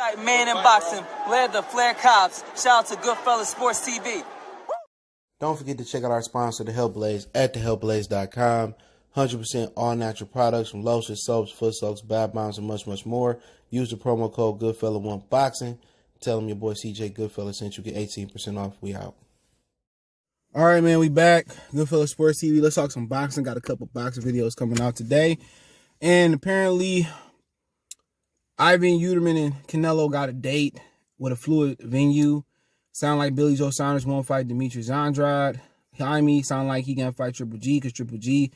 White man in boxing led the Flair Cops. Shout out to Goodfellas Sports TV. Don't forget to check out our sponsor, The Health Blaze, at thehealthblaze.com. 100% all natural products from lotions, soaps, foot soaks, bath bombs, and much, much more. Use the promo code Goodfella1Boxing. Tell them your boy CJ Goodfella sent you. Get 18% off. We out. All right, man, we back. Goodfellas Sports TV. Let's talk some boxing. Got a couple boxing videos coming out today. And apparently, Ivan Yildrim and Canelo got a date with a fluid venue. Sound like Billy Joe Saunders won't fight Demetrius Andrade. Jaime sound like he gonna fight Triple G because Triple G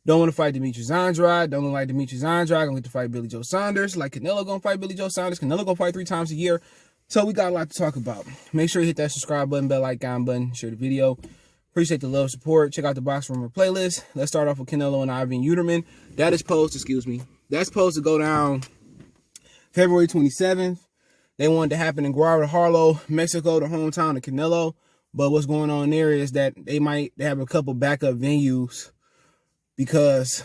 don't want to fight Demetrius Andrade. Don't look like Demetrius Andrade gonna get to fight Billy Joe Saunders. Like Canelo gonna fight Billy Joe Saunders. Canelo gonna fight 3 times a year. So we got a lot to talk about. Make sure you hit that subscribe button, bell icon button, share the video. Appreciate the love, support. Check out the Box Rumor playlist. Let's start off with Canelo and Ivan Yildrim. That's supposed to go down February 27th. They wanted to happen in Guadalajara, Mexico, the hometown of Canelo. But what's going on there is that they have a couple backup venues because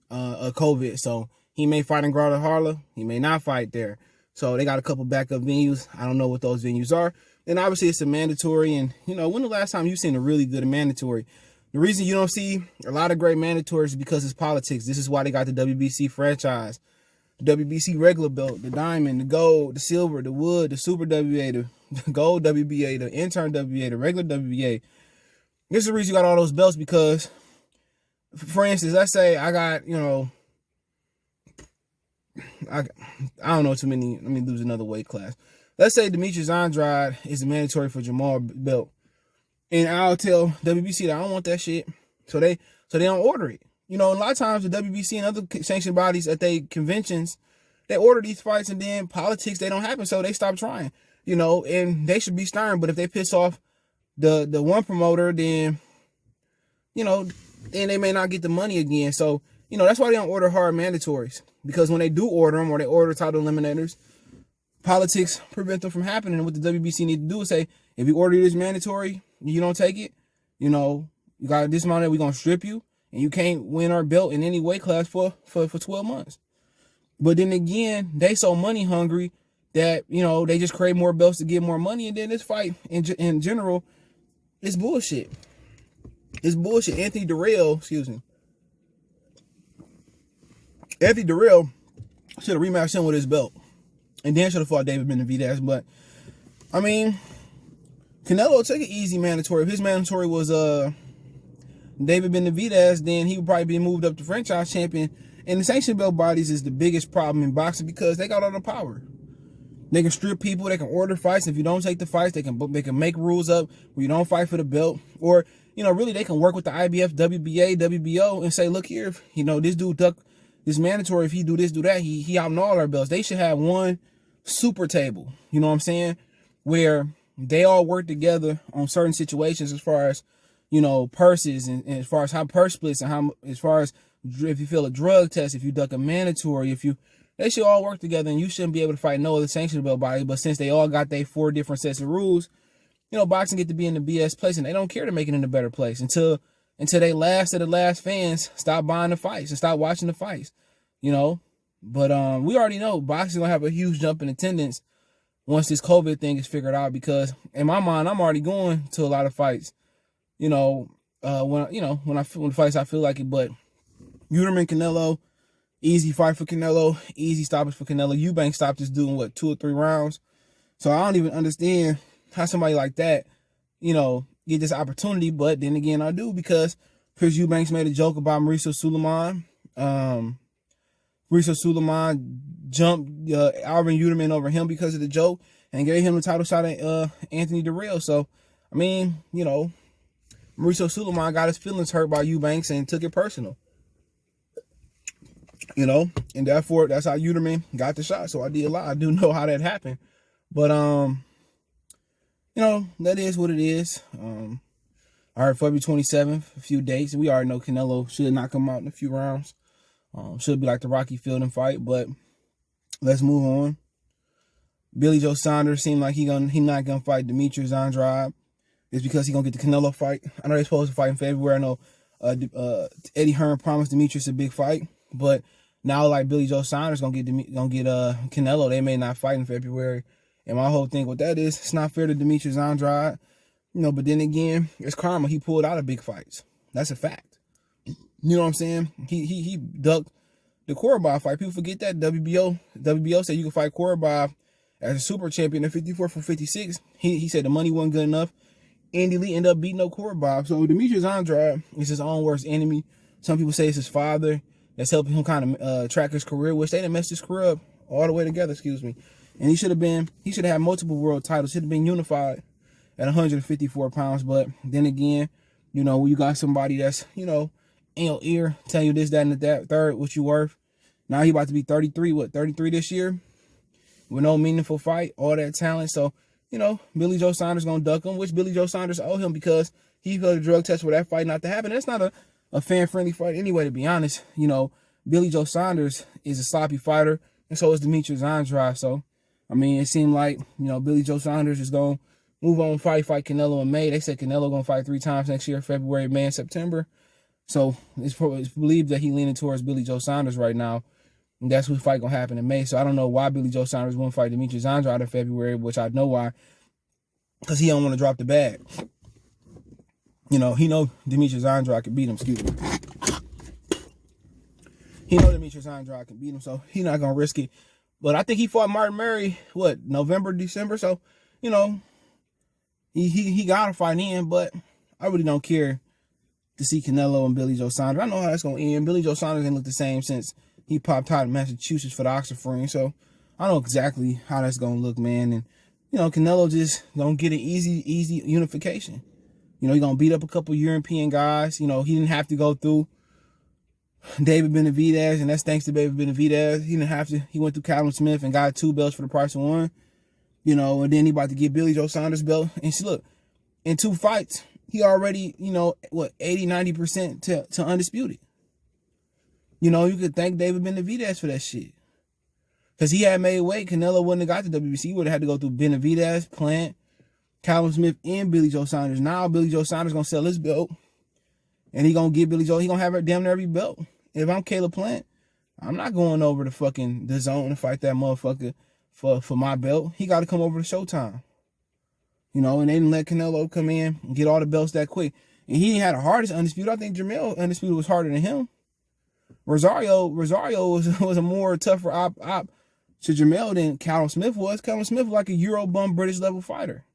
of COVID. So he may fight in Guadalajara. He may not fight there. So they got a couple backup venues. I don't know what those venues are. And obviously it's a mandatory. And, you know, when the last time you've seen a really good mandatory? The reason you don't see a lot of great mandatories is because it's politics. This is why they got the WBC franchise, the WBC regular belt, the diamond, the gold, the silver, the wood, the super WBA, the gold WBA, the intern WBA, the regular WBA. This is the reason you got all those belts because, for instance, let's say I got, you know, I don't know too many. Let me lose another weight class. Let's say Demetrius Andrade is a mandatory for Jamal belt. And I'll tell WBC that I don't want that shit. So they don't order it. You know, a lot of times the WBC and other sanctioned bodies at their conventions, they order these fights and then politics, they don't happen. So they stop trying, you know, and they should be stern. But if they piss off the one promoter, then, you know, then they may not get the money again. So, you know, that's why they don't order hard mandatories. Because when they do order them or they order title eliminators, politics prevent them from happening. And what the WBC need to do is say, if you order this mandatory, you don't take it, you know, you got this amount that we're going to strip you. And you can't win our belt in any weight class for 12 months. But then again, they so money hungry that, you know, they just crave more belts to get more money. And then this fight in general is bullshit. It's bullshit. Anthony Durrell should have rematched him with his belt. And then should have fought David Benavidez. But, I mean, Canelo took an easy mandatory. If his mandatory was David Benavidez, then he would probably be moved up to franchise champion. And the sanction belt bodies is the biggest problem in boxing because they got all the power. They can strip people. They can order fights. If you don't take the fights, they can make rules up where you don't fight for the belt. Or, you know, really they can work with the IBF, WBA, WBO and say, look here, if, you know, this dude duck this mandatory. If he do this, do that, he out in all our belts. They should have one super table. You know what I'm saying? Where they all work together on certain situations as far as, you know, purses and as far as how purse splits and how, as far as if you feel a drug test, if you duck a mandatory, they should all work together and you shouldn't be able to fight no other sanctioned belt body. But since they all got their 4 different sets of rules, you know, boxing get to be in the BS place and they don't care to make it in a better place until they last of the last fans stop buying the fights and stop watching the fights, you know. But we already know boxing gonna have a huge jump in attendance once this COVID thing is figured out because in my mind, I'm already going to a lot of fights. You know, when the fights I feel like it, but Yildrim and Canelo, easy fight for Canelo, easy stoppage for Canelo. Eubank stopped this dude in what, 2 or 3 rounds. So I don't even understand how somebody like that, you know, get this opportunity. But then again, I do because Chris Eubanks made a joke about Mauricio Sulaiman. Mauricio Sulaiman jumped Ivan Yildrim over him because of the joke and gave him the title shot at Anthony Durrell. So, I mean, you know, Mauricio Sulaiman got his feelings hurt by Eubanks and took it personal. You know, and therefore that's how Yildrim got the shot. So I did a lot. I do know how that happened. But you know, that is what it is. All right, February 27th, a few dates. We already know Canelo should not come out in a few rounds. Should be like the Rocky Fielding fight, but let's move on. Billy Joe Saunders seemed like he not gonna fight Demetrius Andrade. It's because he gonna get the Canelo fight. I know they're supposed to fight in February. I know Eddie Hearn promised Demetrius a big fight, but Now, like Billy Joe Saunders gonna get Canelo, they may not fight in February. And my whole thing with that is it's not fair to Demetrius Andrade, but then again, it's karma. He pulled out of big fights. That's a fact. You know what I'm saying? He ducked the Korobov fight. People forget that WBO said you can fight Korobov as a super champion at 54 for 56. He said the money wasn't good enough. Andy Lee ended up beating up Korobov. So Demetrius Andrade is his own worst enemy. Some people say it's his father that's helping him kind of track his career, which they done messed his career up all the way together, And he should have had multiple world titles. Should have been unified at 154 pounds. But then again, when you got somebody that's, in your ear, telling you this, that, and that, third, what you worth. Now he about to be 33, 33 this year? With no meaningful fight, all that talent. So, Billy Joe Saunders going to duck him, which Billy Joe Saunders owe him because he failed a drug test for that fight not to happen. That's not a fan-friendly fight anyway, to be honest. Billy Joe Saunders is a sloppy fighter, and so is Demetrius Andrade. So, it seemed like, Billy Joe Saunders is going to move on, fight Canelo in May. They said Canelo going to fight 3 times next year, February, May, and September. So, it's believed that he's leaning towards Billy Joe Saunders right now. And that's what fight going to happen in May. So, I don't know why Billy Joe Saunders won't fight Demetrius Andrade in February, which I know why. Because he don't want to drop the bag. He know Demetrius Andrade can beat him, He know Demetrius Andrade can beat him, so he's not going to risk it. But I think he fought Martin Murray, November, December? So, he got to fight in, but I really don't care to see Canelo and Billy Joe Saunders. I know how that's going to end. Billy Joe Saunders ain't look the same since he popped out in Massachusetts for the Oxford frame. So, I know exactly how that's going to look, man. And, Canelo just going to get an easy unification. He's going to beat up a couple European guys. He didn't have to go through David Benavidez, and that's thanks to David Benavidez. He didn't have to. He went through Callum Smith and got 2 belts for the price of 1. And then he about to get Billy Joe Saunders belt. And see, look, in 2 fights, he already, 80-90% to undisputed. You could thank David Benavidez for that shit. Because he had made weight, Canelo wouldn't have got the WBC. He would have had to go through Benavidez, Plant, Callum Smith, and Billy Joe Saunders. Now Billy Joe Saunders going to sell his belt. And he going to get Billy Joe. He going to have damn near every belt. If I'm Caleb Plant, I'm not going over to fucking the zone to fight that motherfucker for my belt. He got to come over to Showtime. And they didn't let Canelo come in and get all the belts that quick. And he had the hardest undisputed. I think Jamel undisputed was harder than him. Rosario was a more tougher op to Jamel than Callum Smith was. Callum Smith was like a Euro bum British level fighter.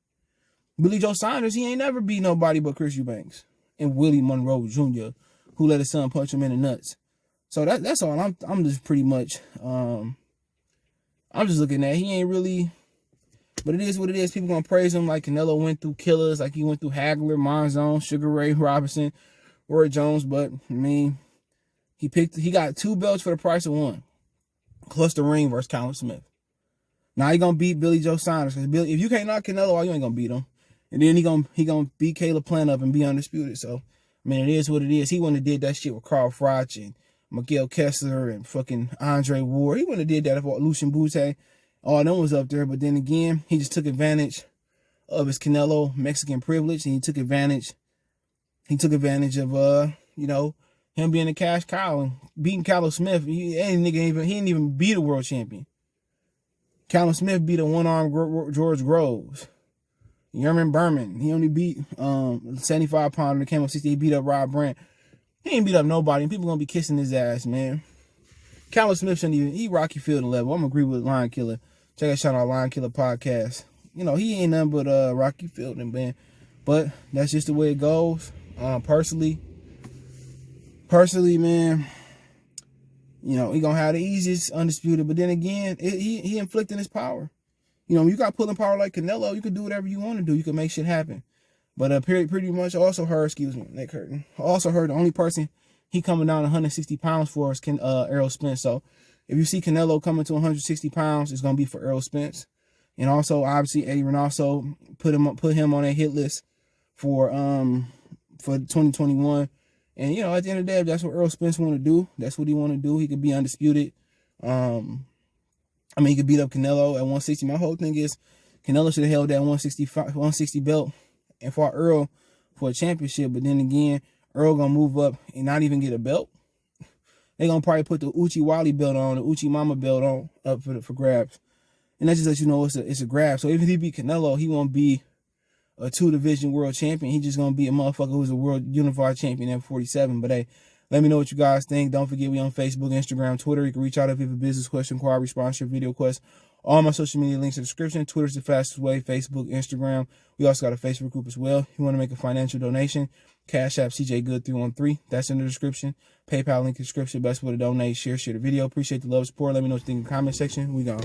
Billy Joe Saunders, he ain't never beat nobody but Chris Eubanks and Willie Monroe Jr., who let his son punch him in the nuts. So that's all. I'm just pretty much I'm just looking at. He ain't really, but it is what it is. People gonna praise him like Canelo went through killers, like he went through Hagler, Monzon, Sugar Ray Robinson, Roy Jones. But he got 2 belts for the price of 1, plus the ring versus Callum Smith. Now he gonna beat Billy Joe Saunders, because if you can't knock Canelo, you ain't gonna beat him. And then he gonna beat Caleb Plant up and be undisputed. So it is what it is. He wouldn't have did that shit with Carl Froch and Miguel Kessler and fucking Andre Ward. He wouldn't have did that if Lucian Bute, all them was up there. But then again, he just took advantage of his Canelo Mexican privilege, and he took advantage of him being a cash cow and beating Callum Smith. He didn't even beat a world champion. Callum Smith beat a one-armed George Groves. Yerman Berman, he only beat 75-pounder that came up 60. He beat up Rob Brandt. He ain't beat up nobody, and people gonna be kissing his ass, man. Callum Smith shouldn't even, he Rocky Fielding level. I'm agree with Lion Killer. Check out shout out Lion Killer podcast. He ain't nothing but Rocky Fielding, man. But that's just the way it goes. Personally, man, he gonna have the easiest undisputed. But then again, he inflicting his power. You got pulling power like Canelo, you can do whatever you want to do. You can make shit happen. But pretty much also heard, neck hurting. Also heard the only person he coming down 160 pounds for is Errol Spence. So if you see Canelo coming to 160 pounds, it's gonna be for Errol Spence. And also obviously Eddie Reynoso put him on a hit list for 2021. And at the end of the day, if that's what Errol Spence want to do, that's what he want to do. He could be undisputed. He could beat up Canelo at 160. My whole thing is Canelo should have held that 160 belt and fought Earl for a championship. But then again, Earl gonna move up and not even get a belt. They gonna probably put the Uchi Wally belt on, the Uchi Mama belt on up for grabs. And that just lets you know it's a grab. So even if he beat Canelo, he won't be a 2-division world champion. He just gonna be a motherfucker who's a world unified champion at 47. But hey, let me know what you guys think. Don't forget we on Facebook, Instagram, Twitter. You can reach out if you have a business question, inquiry, sponsorship, video quest. All my social media links in the description. Twitter's the fastest way. Facebook, Instagram. We also got a Facebook group as well. If you want to make a financial donation, Cash App CJ Good 313. That's in the description. PayPal link in the description. Best way to donate. Share the video. Appreciate the love, support. Let me know what you think in the comment section. We gone.